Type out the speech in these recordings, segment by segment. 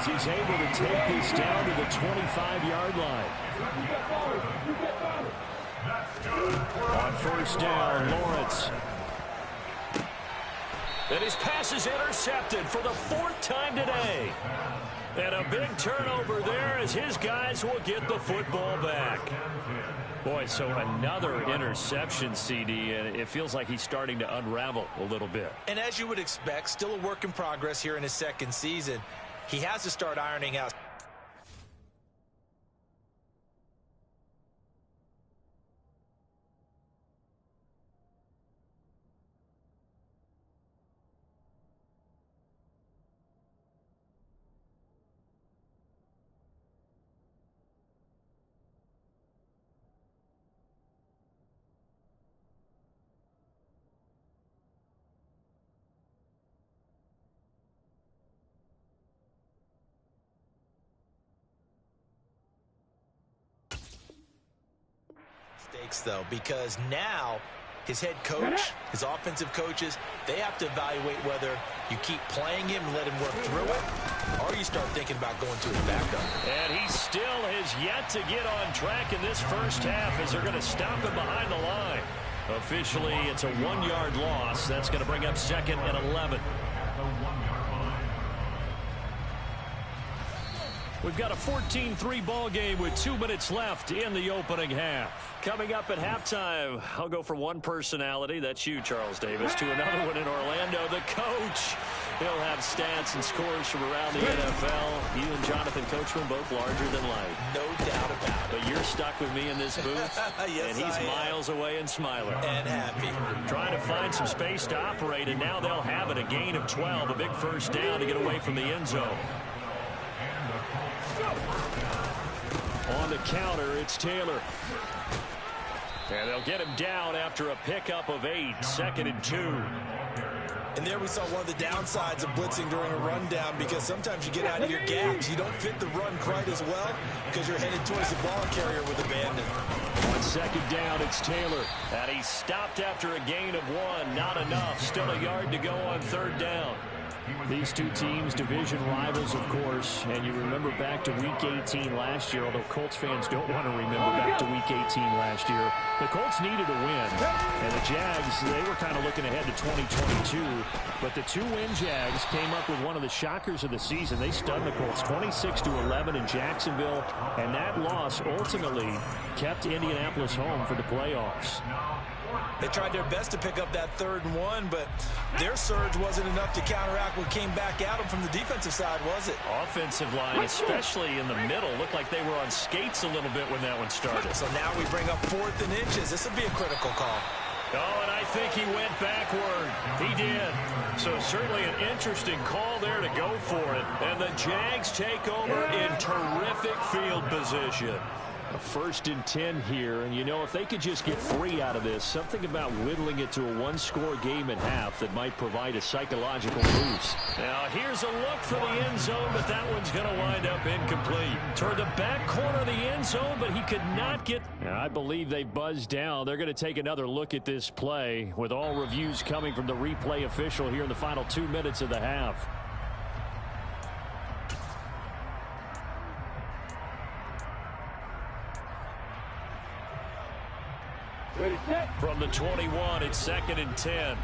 as he's able to take this down to the 25-yard line. On first down, Lawrence. And his pass is intercepted for the 4th time today. And a big turnover there as his guys will get the football back. Boy, so another interception, CD, and it feels like he's starting to unravel a little bit. And as you would expect, still a work in progress here in his 2nd season. He has to start ironing out. Though, because now his head coach, his offensive coaches, they have to evaluate whether you keep playing him and let him work through it, or you start thinking about going to his backup. And he still has yet to get on track in this first half as they're going to stop him behind the line. Officially, it's a 1-yard loss. That's going to bring up 2nd and 11. We've got a 14-3 ball game with 2 minutes left in the opening half. Coming up at halftime, I'll go from one personality, that's you, Charles Davis, to another one in Orlando, the coach. He'll have stats and scores from around the NFL. You and Jonathan Coachman both larger than life. No doubt about it. But you're stuck with me in this booth, yes, and he's miles away and smiling. And happy. Trying to find some space to operate, and now they'll have it, a gain of 12, a big first down to get away from the end zone. On the counter, it's Taylor. And they'll get him down after a pickup of 8, 2nd and 2. And there we saw one of the downsides of blitzing during a rundown, because sometimes you get out of your gaps. You don't fit the run quite as well because you're headed towards the ball carrier with abandon. On 2nd down, it's Taylor. And he stopped after a gain of 1. Not enough. Still a yard to go on 3rd down. These two teams, division rivals, of course, and you remember back to Week 18 last year, although Colts fans don't want to remember back to Week 18 last year. The Colts needed a win, and the Jags, they were kind of looking ahead to 2022, but the 2-win Jags came up with one of the shockers of the season. They stunned the Colts 26-11 in Jacksonville, and that loss ultimately kept Indianapolis home for the playoffs. They tried their best to pick up that 3rd and 1, but their surge wasn't enough to counteract what came back at them from the defensive side, was it? Offensive line, especially in the middle, looked like they were on skates a little bit when that one started. So now we bring up 4th and inches. This would be a critical call. Oh, and I think he went backward. He did. So certainly an interesting call there to go for it. And the Jags take over in terrific field position. A 1st and 10 here, and you know, if they could just get 3 out of this, something about whittling it to a 1-score game at half that might provide a psychological boost. Now here's a look for the end zone, but that one's going to wind up incomplete. Toward the back corner of the end zone, but he could not get... Now, I believe they buzzed down. They're going to take another look at this play, with all reviews coming from the replay official here in the final 2 minutes of the half. From the 21, it's 2nd and 10.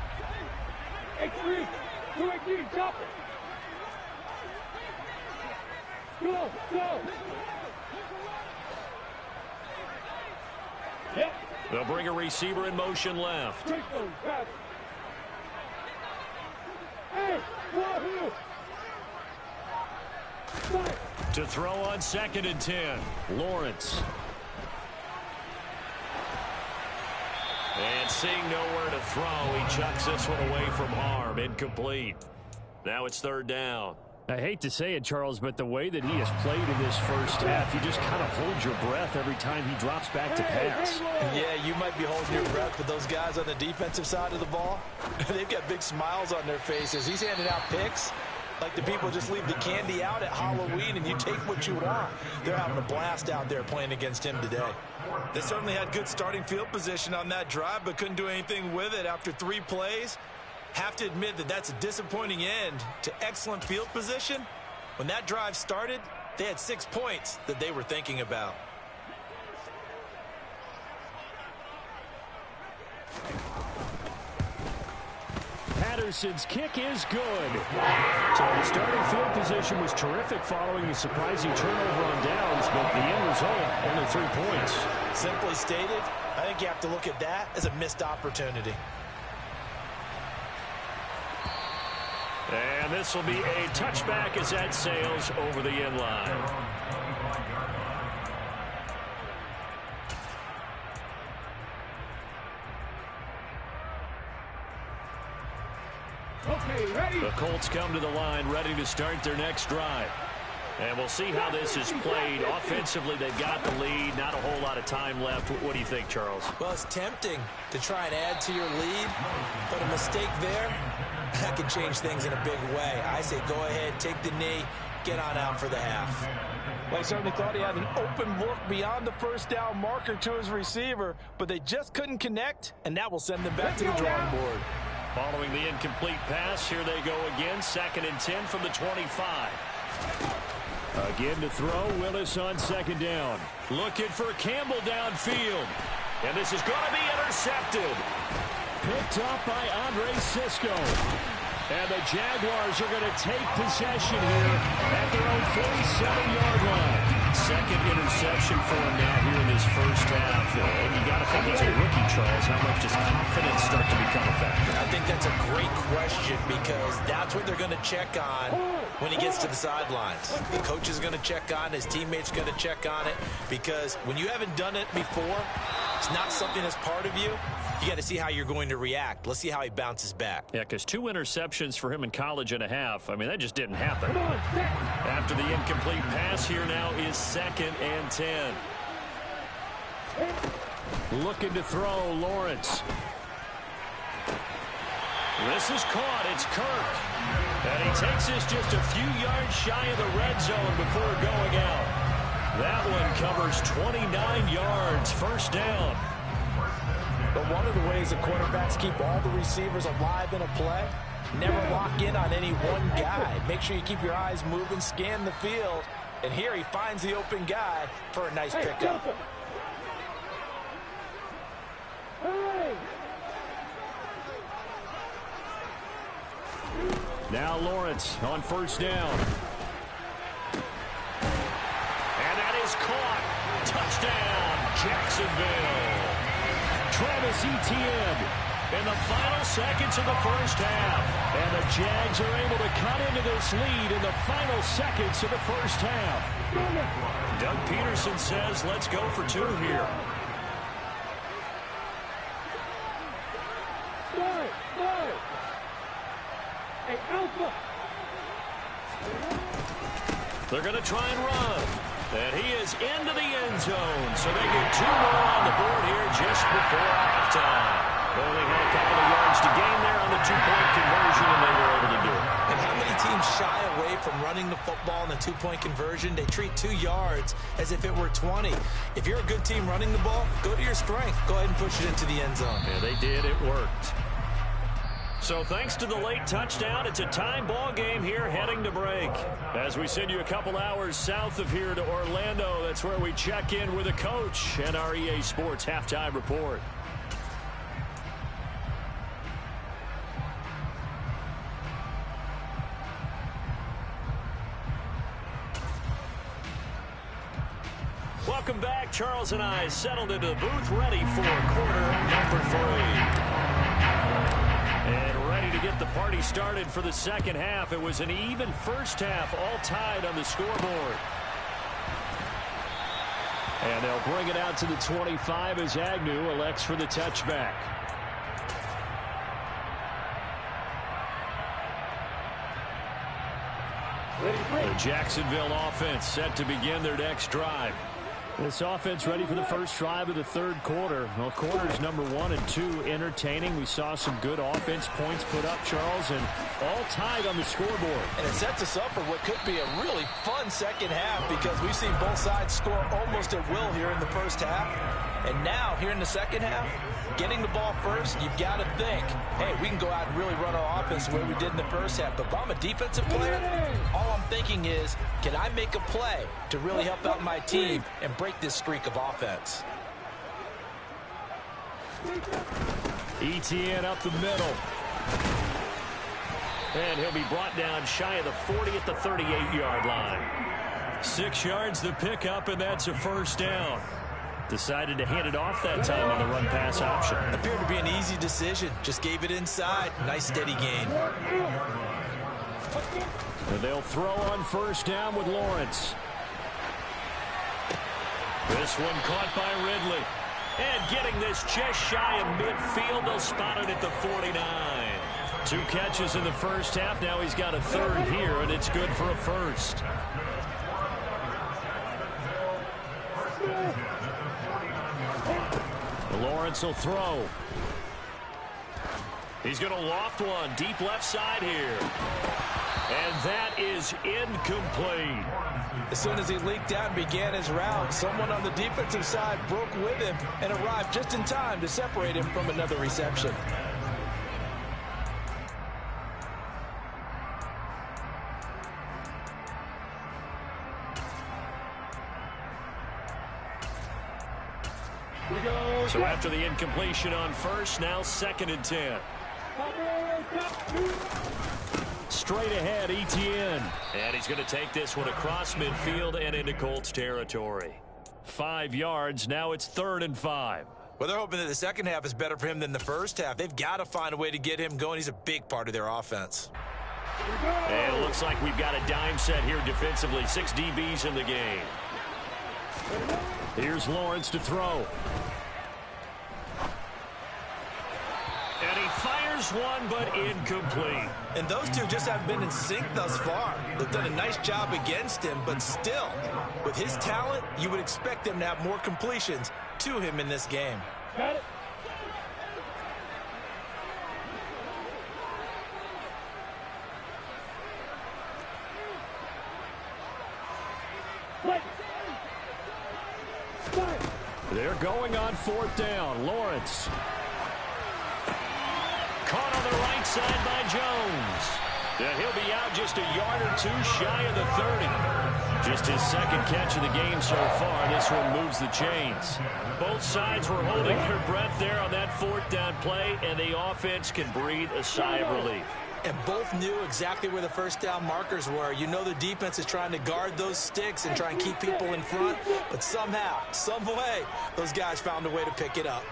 They'll bring a receiver in motion left. To throw on 2nd and 10. Lawrence. And seeing nowhere to throw, he chucks this one away from harm. Incomplete. Now it's 3rd down. I hate to say it, Charles, but the way that he has played in this first half, you just kind of hold your breath every time he drops back to pass. Yeah, you might be holding your breath, but those guys on the defensive side of the ball, they've got big smiles on their faces. He's handing out picks like the people just leave the candy out at Halloween and you take what you want. They're having a blast out there playing against him today. They certainly had good starting field position on that drive, but couldn't do anything with it after 3 plays. Have to admit that that's a disappointing end to excellent field position When that drive started, they had 6 points that they were thinking about. Patterson's kick is good. So the starting field position was terrific following the surprising turnover on downs, but the end result, only 3 points. Simply stated, I think you have to look at that as a missed opportunity. And this will be a touchback as that sails over the end line. Okay, ready. The Colts come to the line ready to start their next drive. And we'll see how this is played. Offensively, they've got the lead. Not a whole lot of time left. What do you think, Charles? Well, it's tempting to try and add to your lead, but a mistake there, that can change things in a big way. I say go ahead, take the knee, get on out for the half. Well, I certainly thought he had an open look beyond the first down marker to his receiver, but they just couldn't connect, and that will send them back to the drawing board. Following the incomplete pass, here they go again. 2nd and 10 from the 25. Again to throw, Willis on 2nd down. Looking for Campbell downfield. And this is going to be intercepted. Picked up by Andre Sisco. And the Jaguars are going to take possession here at their own 47-yard line. 2nd interception for him now here in this first half. And you got to think it's a rookie, Charles. How much does confidence start to become a factor? I think that's a great question because that's what they're going to check on when he gets to the sidelines. The coach is going to check on, his teammates going to check on it, because when you haven't done it before, it's not something that's part of you. You got to see how you're going to react. Let's see how he bounces back. Yeah, because 2 interceptions for him in college and a half. I mean, that just didn't happen. After the incomplete pass, here now is 2nd and 10. Looking to throw, Lawrence. This is caught. It's Kirk. And he takes this just a few yards shy of the red zone before going out. That one covers 29 yards. First down. But one of the ways the quarterbacks keep all the receivers alive in a play, never lock in on any one guy. Make sure you keep your eyes moving, scan the field. And here he finds the open guy for a nice pickup. Now Lawrence on 1st down. And that is caught. Touchdown, Jacksonville. Travis Etienne in the final seconds of the first half. And the Jags are able to cut into this lead in the final seconds of the first half. Doug Peterson says, let's go for 2 here. Hey, Alpha. They're going to try and run. And he is into the end zone. So they get 2 more on the board here just before halftime. Only had a couple of yards to gain there on the 2-point conversion, and they were able to do it. And how many teams shy away from running the football in the 2-point conversion? They treat 2 yards as if it were 20. If you're a good team running the ball, go to your strength. Go ahead and push it into the end zone. Yeah, they did. It worked. So thanks to the late touchdown, it's a tie ball game here heading to break. As we send you a couple hours south of here to Orlando, that's where we check in with a coach and our EA Sports halftime report. Welcome back. Charles and I settled into the booth ready for quarter number 3. And ready to get the party started for the second half. It was an even first half, all tied on the scoreboard. And they'll bring it out to the 25 as Agnew elects for the touchback. The Jacksonville offense set to begin their next drive. This offense ready for the first drive of the 3rd quarter. Well, quarters number 1 and 2 entertaining. We saw some good offense points put up, Charles, and all tied on the scoreboard. And it sets us up for what could be a really fun second half because we've seen both sides score almost at will here in the first half. And now, here in the second half, getting the ball first, you've got to think, hey, we can go out and really run our offense the way we did in the first half. But if I'm a defensive player, all I'm thinking is, can I make a play to really help out my team and break this streak of offense? ETN up the middle. And he'll be brought down shy of the 40 at the 38-yard line. 6 yards the pickup, and that's a first down. Decided to hand it off that time on the run-pass option. Appeared to be an easy decision. Just gave it inside. Nice steady gain. And they'll throw on first down with Lawrence. This one caught by Ridley. And getting this just shy of midfield, they'll spot it at the 49. 2 catches in the first half. Now he's got a third here, and it's good for a first. Lawrence will throw. He's going to loft one deep left side here. And that is incomplete. As soon as he leaked out and began his route, someone on the defensive side broke with him and arrived just in time to separate him from another reception. So after the incompletion on first, now 2nd and 10. Straight ahead, ETN. And he's going to take this one across midfield and into Colts territory. 5 yards, now it's 3rd and 5. Well, they're hoping that the second half is better for him than the first half. They've got to find a way to get him going. He's a big part of their offense. And it looks like we've got a dime set here defensively. 6 DBs in the game. Here's Lawrence to throw. And he fires one, but incomplete. And those two just haven't been in sync thus far. They've done a nice job against him, but still, with his talent, you would expect them to have more completions to him in this game. Got it. They're going on 4th down. Lawrence. Caught on the right side by Jones. And he'll be out just a yard or 2 shy of the 30. Just his 2nd catch of the game so far. This one moves the chains. Both sides were holding their breath there on that 4th down play, and the offense can breathe a sigh of relief. And both knew exactly where the first down markers were. You know the defense is trying to guard those sticks and try and keep people in front, but somehow, some way, those guys found a way to pick it up.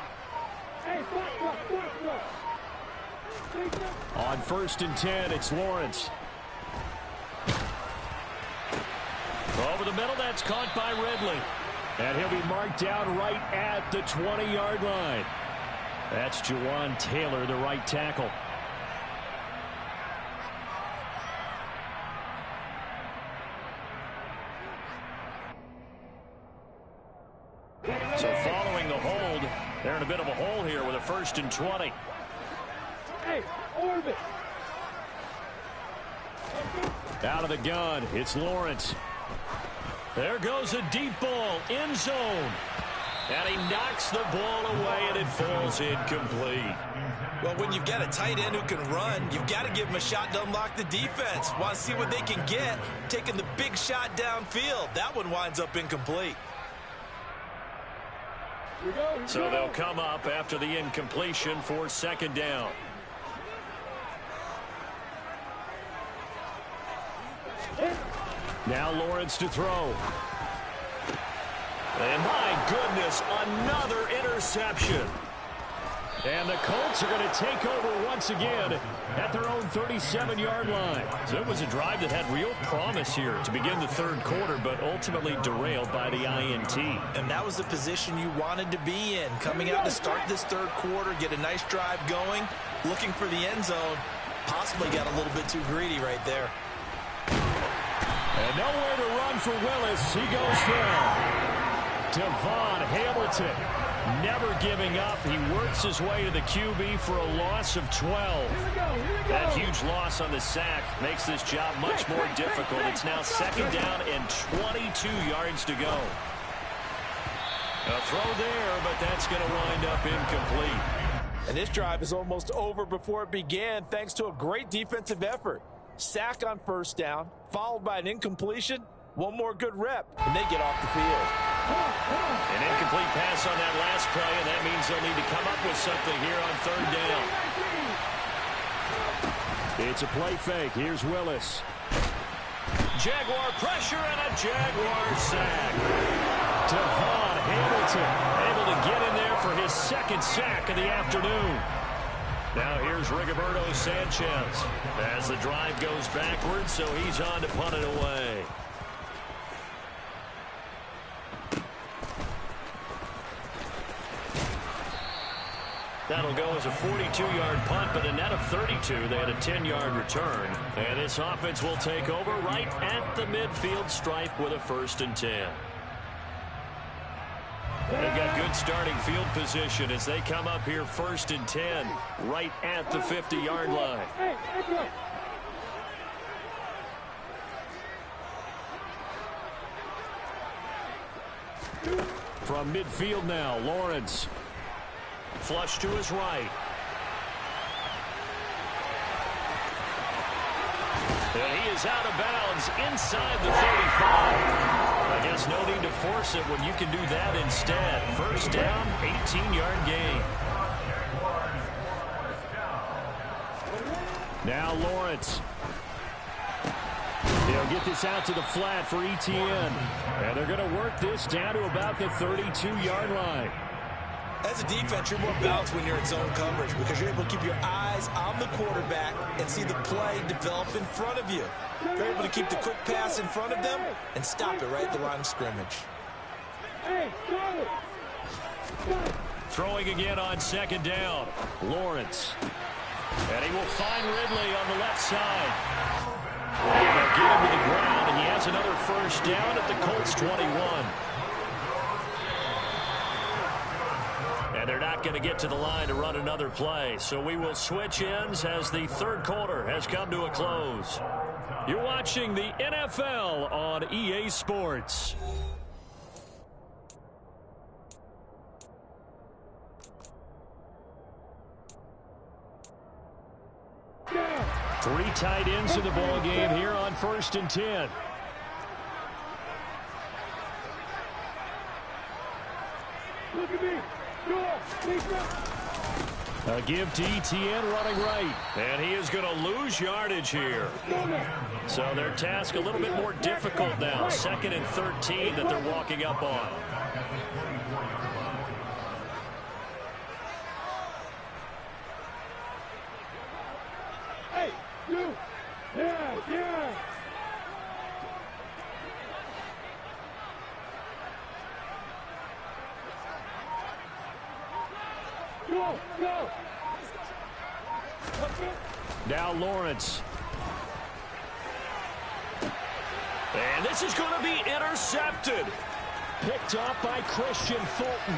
On 1st and 10, it's Lawrence. Over the middle, that's caught by Ridley. And he'll be marked down right at the 20-yard line. That's Jawan Taylor, the right tackle. So following the hold, they're in a bit of a hole here with a 1st and 20. Hey, orbit. Out of the gun, it's Lawrence. There goes a deep ball, end zone. And he knocks the ball away, and it falls incomplete. Well, when you've got a tight end who can run, you've got to give him a shot to unlock the defense. Want to see what they can get, taking the big shot downfield. That one winds up incomplete. So they'll come up after the incompletion for 2nd down. Now Lawrence to throw. And my goodness, another interception. And the Colts are going to take over once again at their own 37-yard line. So it was a drive that had real promise here to begin the 3rd quarter, but ultimately derailed by the INT. And that was the position you wanted to be in. Coming out to start this 3rd quarter, get a nice drive going, looking for the end zone. Possibly got a little bit too greedy right there. And nowhere to run for Willis. He goes down. Devon Hamilton never giving up. He works his way to the QB for a loss of 12. That huge loss on the sack makes this job much more difficult. It's now 2nd down and 22 yards to go. A throw there, but that's going to wind up incomplete. And this drive is almost over before it began, thanks to a great defensive effort. sack on first down, followed by an incompletion, one more good rep, and they get off the field. An incomplete pass on that last play, and that means they'll need to come up with something here on third down. It's a play fake. Here's Willis. Jaguar pressure and a Jaguar sack. Devon Hamilton Able to get in there for his second sack of the afternoon. Now here's Rigoberto Sanchez as the drive goes backwards, so he's on to punt it away. That'll go as a 42-yard punt, but a net of 32. They had a 10-yard return. And this offense will take over right at the midfield stripe with a 1st and 10. They've got good starting field position as they come up here 1st and 10, right at the 50-yard line. from midfield now. Lawrence. Flush to his right. And he is out of bounds inside the 35. I guess no need to force it when you can do that instead. First down, 18-yard gain. Now Lawrence. They'll get this out to the flat for ETN. And they're going to work this down to about the 32-yard line. As a defense, you're more balanced when you're in zone coverage because you're able to keep your eyes on the quarterback and see the play develop in front of you. You're able to keep the quick pass in front of them and stop it right at the line of scrimmage. Throwing again on second down. Lawrence. And he will find Ridley on the left side. And they'll get him to the ground, and he has another first down at the Colts 21. And they're not going to get to the line to run another play. So we will switch ends as the third quarter has come to a close. You're watching the NFL on EA Sports. Three tight ends in the ball game here on 1st and 10. Look at me. A give to ETN running right. And he is going to lose yardage here. So their task a little bit more difficult now. 2nd and 13 that they're walking up on. Hey, you. Yeah. Go. Now Lawrence. And this is going to be intercepted. Picked up by Christian Fulton.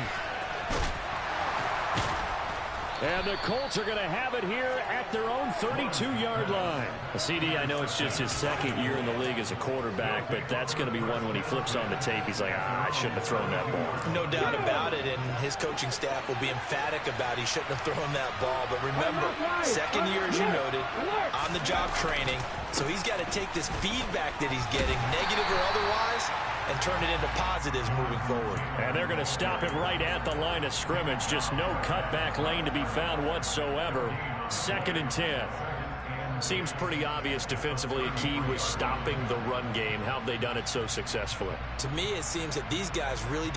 And the Colts are going to have it here at their own 32-yard line. CD, I know it's just his second year in the league as a quarterback, but that's going to be one when he flips on the tape. He's like, I shouldn't have thrown that ball. No doubt about it, and his coaching staff will be emphatic about he shouldn't have thrown that ball. But remember, second year, as you noted, on-the-job training. So he's got to take this feedback that he's getting, negative or otherwise, and turn it into positives moving forward. And they're going to stop him right at the line of scrimmage. Just no cutback lane to be found whatsoever. 2nd and 10. Seems pretty obvious defensively a key was stopping the run game. How have they done it so successfully? To me, it seems that these guys really...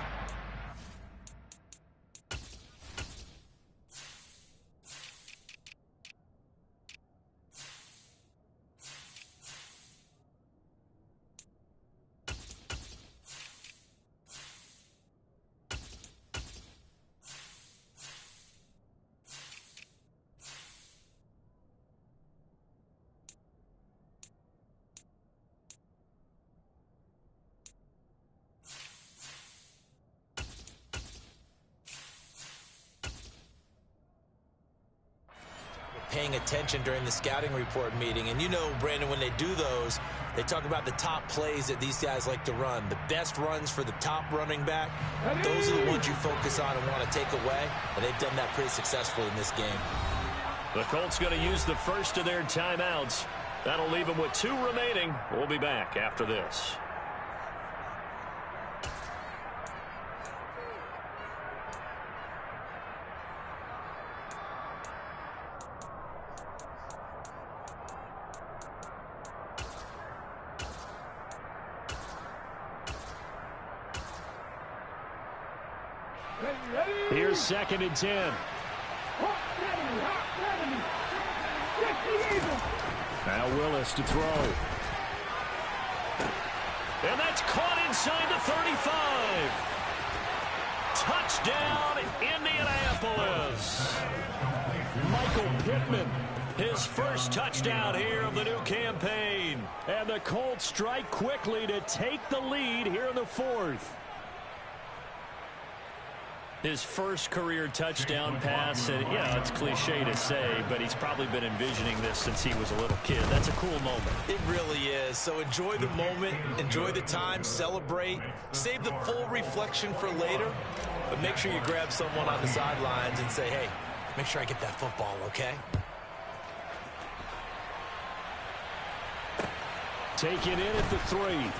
paying attention during the scouting report meeting. And you know, Brandon, when they do those, they talk about the top plays that these guys like to run. The best runs for the top running back, those are the ones you focus on and want to take away. And they've done that pretty successfully in this game. The Colts going to use the first of their timeouts. That'll leave him with 2 remaining. We'll be back after this. Here's 2nd and 10. Now Willis to throw. And that's caught inside the 35. Touchdown, Indianapolis. Michael Pittman. His first touchdown here of the new campaign. And the Colts strike quickly to take the lead here in the 4th. His first career touchdown pass, and yeah, it's cliche to say, but he's probably been envisioning this since he was a little kid. That's a cool moment. It really is. So enjoy the moment, enjoy the time, celebrate, save the full reflection for later, but make sure you grab someone on the sidelines and say, hey, make sure I get that football, okay? Taken in at the 3.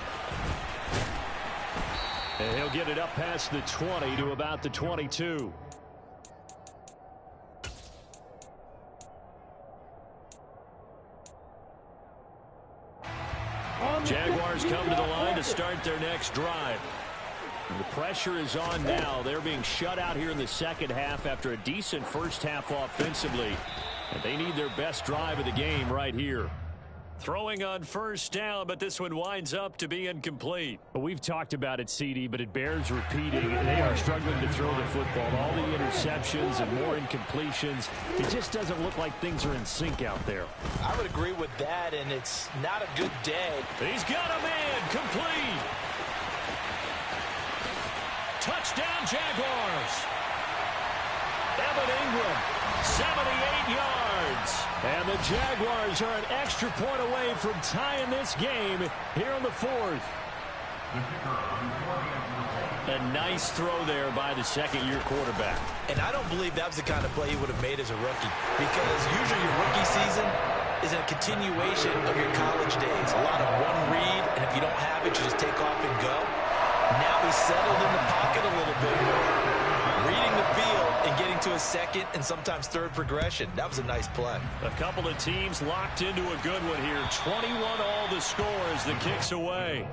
And he'll get it up past the 20 to about the 22. Jaguars come to the line to start their next drive. And the pressure is on now. They're being shut out here in the second half after a decent first half offensively. And they need their best drive of the game right here. Throwing on first down, but this one winds up to be incomplete. Well, we've talked about it, CD, but it bears repeating. They are struggling to throw the football. All the interceptions and more incompletions. It just doesn't look like things are in sync out there. I would agree with that, and it's not a good day. He's got a man complete. Touchdown, Jaguars. Evan Ingram, 78 yards. And the Jaguars are an extra point away from tying this game here in the 4th. A nice throw there by the second-year quarterback. And I don't believe that was the kind of play he would have made as a rookie, because usually your rookie season is a continuation of your college days. A lot of one read, and if you don't have it, you just take off and go. Now he's settled in the pocket a little bit more, reading the field and getting to a second and sometimes third progression. That was a nice play. A couple of teams locked into a good one here. 21 all the score as the kick's away.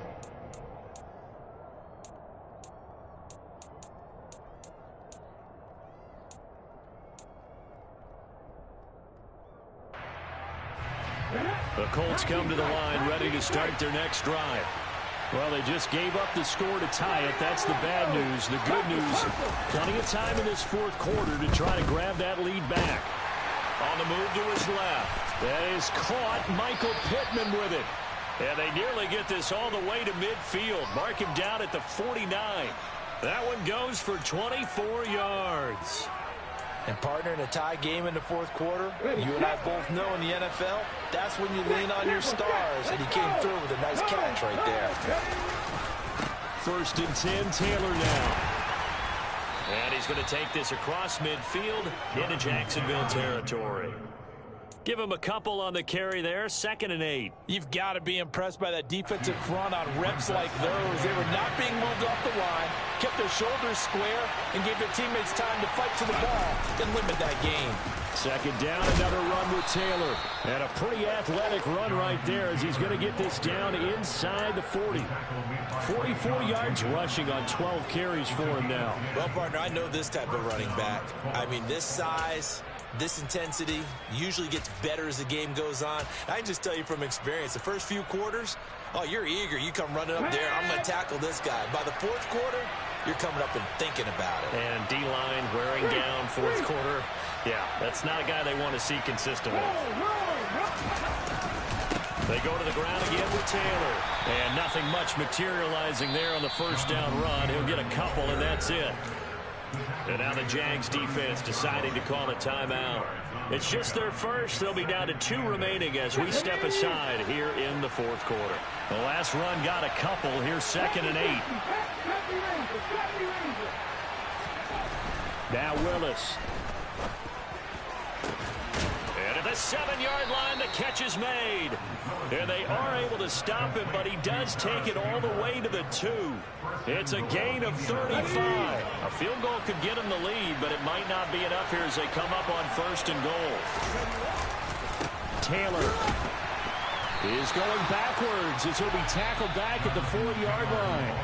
The Colts come to the line ready to start their next drive. Well, they just gave up the score to tie it. That's the bad news. The good news, plenty of time in this 4th quarter to try to grab that lead back. On the move to his left. That is caught. Michael Pittman with it. And they nearly get this all the way to midfield. Mark him down at the 49. That one goes for 24 yards. And partner, in a tie game in the 4th quarter, you and I both know in the NFL, that's when you lean on your stars, and he came through with a nice catch right there. 1st and 10, Taylor now. And he's going to take this across midfield into Jacksonville territory. Give him a couple on the carry there. 2nd and 8. You've got to be impressed by that defensive front on reps like those. They were not being moved off the line, kept their shoulders square, and gave their teammates time to fight to the ball and limit that game. 2nd down, another run with Taylor. And a pretty athletic run right there as he's going to get this down inside the 40. 44 yards rushing on 12 carries for him now. Well, partner, I know this type of running back. I mean, this size, this intensity usually gets better as the game goes on. I can just tell you from experience, the first few quarters, oh, you're eager. You come running up there, I'm going to tackle this guy. By the 4th quarter, you're coming up and thinking about it. And D-line wearing down 4th quarter. Yeah, that's not a guy they want to see consistently. They go to the ground again with Taylor. And nothing much materializing there on the first down run. He'll get a couple, and that's it. And now the Jags defense deciding to call a timeout. It's just their first. They'll be down to 2 remaining as we step aside here in the 4th quarter. The last run got a couple. Here's 2nd and 8. Now Willis. And at the 7-yard line, the catch is made. And they are able to stop him, but he does take it all the way to the 2. It's a gain of 35. A field goal could get him the lead, but it might not be enough here as they come up on 1st and goal. Taylor is going backwards as he'll be tackled back at the 4-yard line.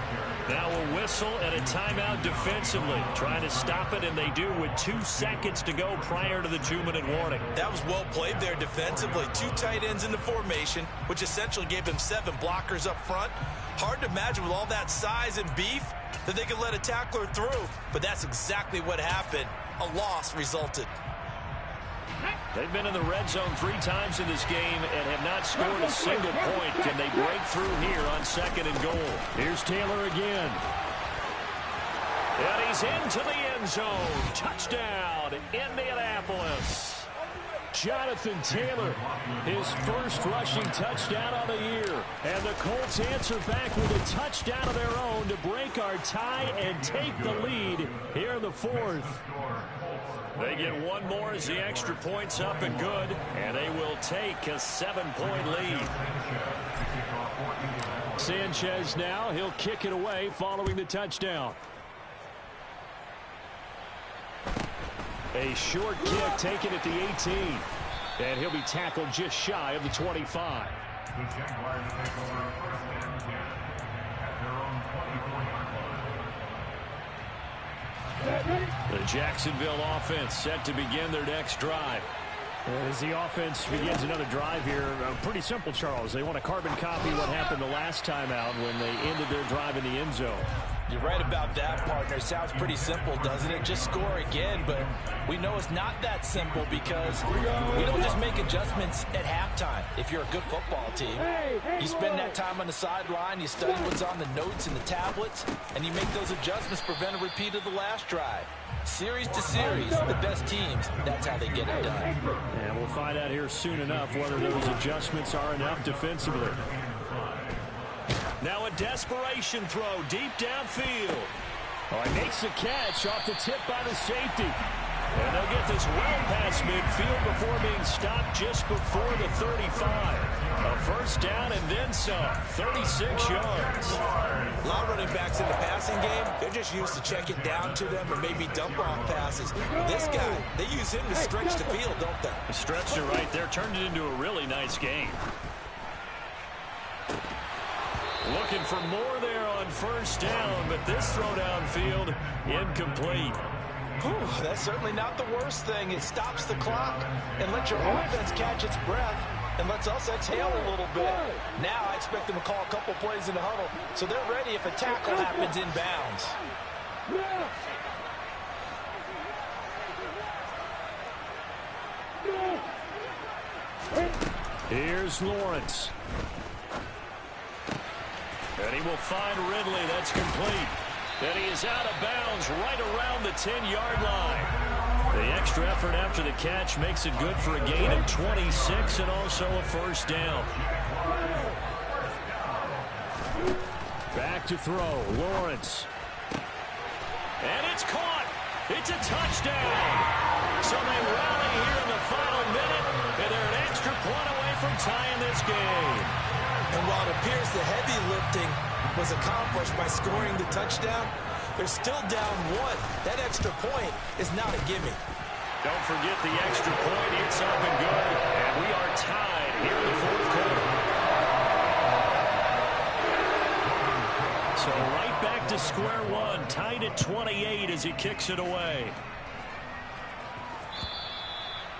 Now a whistle and a timeout defensively. Trying to stop it, and they do with 2 seconds to go prior to the 2-minute warning. That was well played there defensively. 2 tight ends in the formation, which essentially gave them 7 blockers up front. Hard to imagine with all that size and beef that they could let a tackler through. But that's exactly what happened. A loss resulted. They've been in the red zone 3 times in this game and have not scored a single point. Can they break through here on 2nd and goal? Here's Taylor again. And he's into the end zone. Touchdown, Indianapolis. Jonathan Taylor, his first rushing touchdown on the year. And the Colts answer back with a touchdown of their own to break our tie and take the lead here in the 4th. They get one more as the extra point's up and good, and they will take a 7-point lead. Sanchez now, he'll kick it away following the touchdown. A short kick taken at the 18, and he'll be tackled just shy of the 25. The Jacksonville offense set to begin their next drive. As the offense begins another drive here, pretty simple, Charles. They want to carbon copy what happened the last time out when they ended their drive in the end zone. You're right about that, partner. Sounds pretty simple, doesn't it? Just score again, but we know it's not that simple because we don't just make adjustments at halftime. If you're a good football team, you spend that time on the sideline, you study what's on the notes and the tablets, and you make those adjustments to prevent a repeat of the last drive. Series to series, the best teams, that's how they get it done. And we'll find out here soon enough whether those adjustments are enough defensively. Now a desperation throw deep downfield. Oh, he makes the catch off the tip by the safety. And they'll get this well past midfield before being stopped just before the 35. A first down and then some. 36 yards. A lot of running backs in the passing game, they're just used to check it down to them or maybe dump off passes. This guy, they use him to stretch the field, don't they? Stretched it right there, turned it into a really nice game. Looking for more there on first down, but this throw downfield incomplete. Whew, that's certainly not the worst thing. It stops the clock and lets your offense catch its breath and lets us exhale a little bit. Now I expect them to call a couple plays in the huddle so they're ready if a tackle happens inbounds. Here's Lawrence. And he will find Ridley. That's complete. And he is out of bounds right around the 10-yard line. The extra effort after the catch makes it good for a gain of 26 and also a first down. Back to throw. Lawrence. And it's caught. It's a touchdown. So they rally here in the final minute, and they're an extra point away from tying this game. And while it appears the heavy lifting was accomplished by scoring the touchdown, they're still down 1. That extra point is not a gimme. Don't forget the extra point. It's up and good. And we are tied here in the 4th quarter. So right back to square one. Tied at 28 as he kicks it away.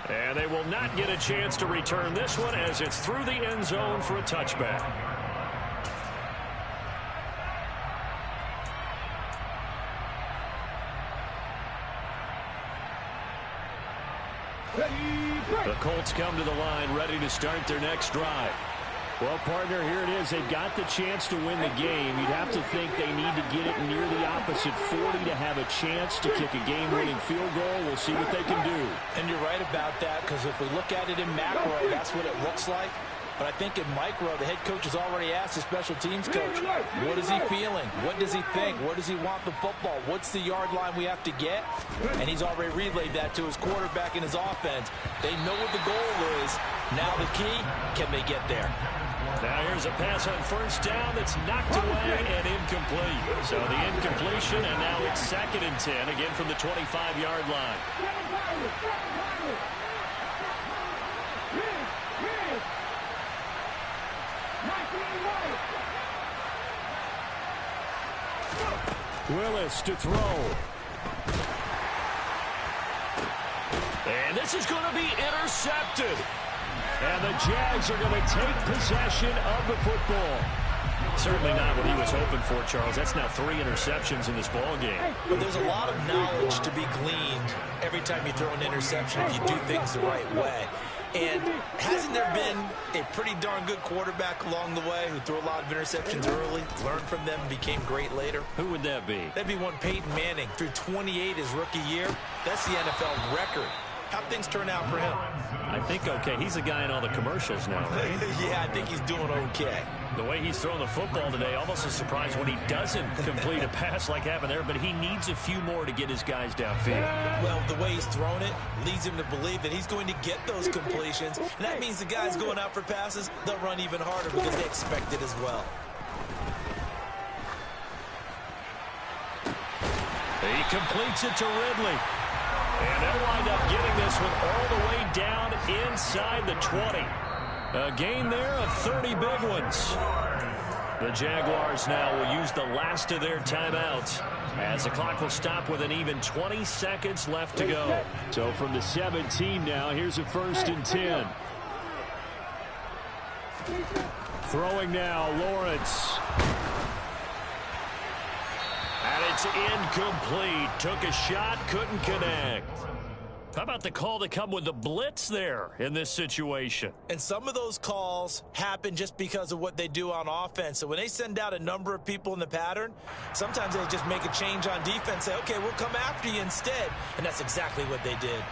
And they will not get a chance to return this one as it's through the end zone for a touchback. The Colts come to the line ready to start their next drive. Well, partner, here it is. They've got the chance to win the game. You'd have to think they need to get it near the opposite 40 to have a chance to kick a game-winning field goal. We'll see what they can do. And you're right about that, because if we look at it in macro, that's what it looks like. But I think in micro, the head coach has already asked the special teams coach, what is he feeling? What does he think? Where does he want the football? What's the yard line we have to get? And he's already relayed that to his quarterback and his offense. They know what the goal is. Now the key, can they get there? Now here's a pass on first down that's knocked away and incomplete. So the incompletion, and now it's 2nd and 10, again from the 25-yard line. Willis to throw. And this is going to be intercepted. And the Jags are going to take possession of the football. Certainly not what he was hoping for, Charles. That's now 3 interceptions in this ball game. But there's a lot of knowledge to be gleaned every time you throw an interception if you do things the right way. And hasn't there been a pretty darn good quarterback along the way who threw a lot of interceptions early, learned from them, and became great later? Who would that be? That'd be one Peyton Manning. Threw 28 his rookie year. That's the NFL record. How'd things turn out for him? I think okay. He's a guy in all the commercials now, right? Yeah, I think he's doing okay. The way he's throwing the football today, almost a surprise when he doesn't complete a pass like happened there, but he needs a few more to get his guys downfield. Well, the way he's thrown it leads him to believe that he's going to get those completions, and that means the guys going out for passes, they'll run even harder because they expect it as well. He completes it to Ridley. And they'll wind up getting this one all the way down inside the 20. A gain there of 30 big ones. The Jaguars now will use the last of their timeouts as the clock will stop with an even 20 seconds left to go. So from the 17 now, here's a 1st and 10. Throwing now, Lawrence. And it's incomplete. Took a shot, couldn't connect. How about the call to come with the blitz there in this situation? And some of those calls happen just because of what they do on offense. So when they send out a number of people in the pattern, sometimes they just make a change on defense, say, okay, we'll come after you instead. And that's exactly what they did.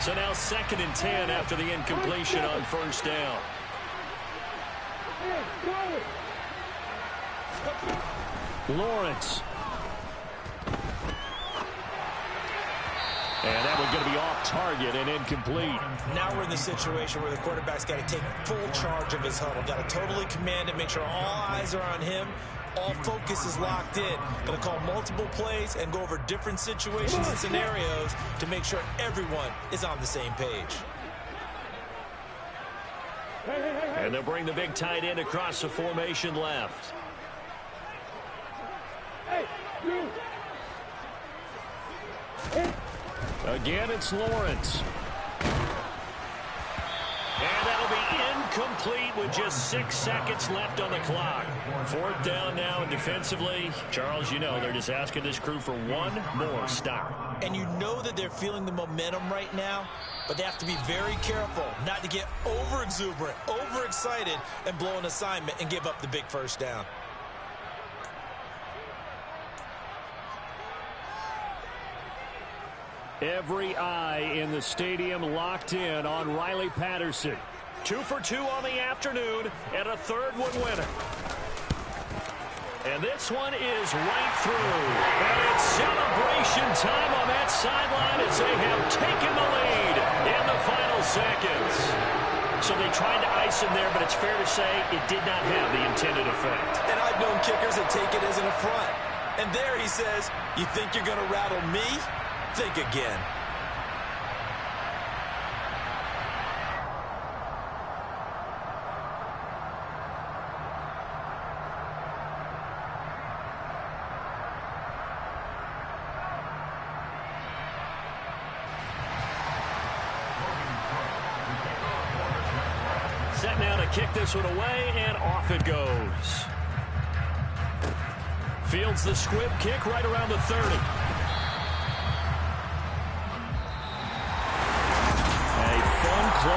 So now 2nd and 10 after the incompletion on first down. Lawrence. And that one's going to be off target and incomplete. Now we're in the situation where the quarterback's got to take full charge of his huddle. Got to totally command it, make sure all eyes are on him. All focus is locked in. Going to call multiple plays and go over different situations and scenarios to make sure everyone is on the same page. And they'll bring the big tight end across the formation left. Again, it's Lawrence. And that'll be incomplete with just 6 seconds left on the clock. 4th down now, and defensively, Charles, you know, they're just asking this crew for one more stop. And you know that they're feeling the momentum right now, but they have to be very careful not to get over-exuberant, overexcited, and blow an assignment and give up the big first down. Every eye in the stadium locked in on Riley Patterson. 2 for 2 on the afternoon, and a 3rd one winner. And this one is right through. And it's celebration time on that sideline as they have taken the lead in the final seconds. So they tried to ice him there, but it's fair to say it did not have the intended effect. And I've known kickers that take it as an affront. And there he says, you think you're going to rattle me? Think again. Set now to kick this one away, and off it goes. Fields the squib kick right around the 30. A fun, close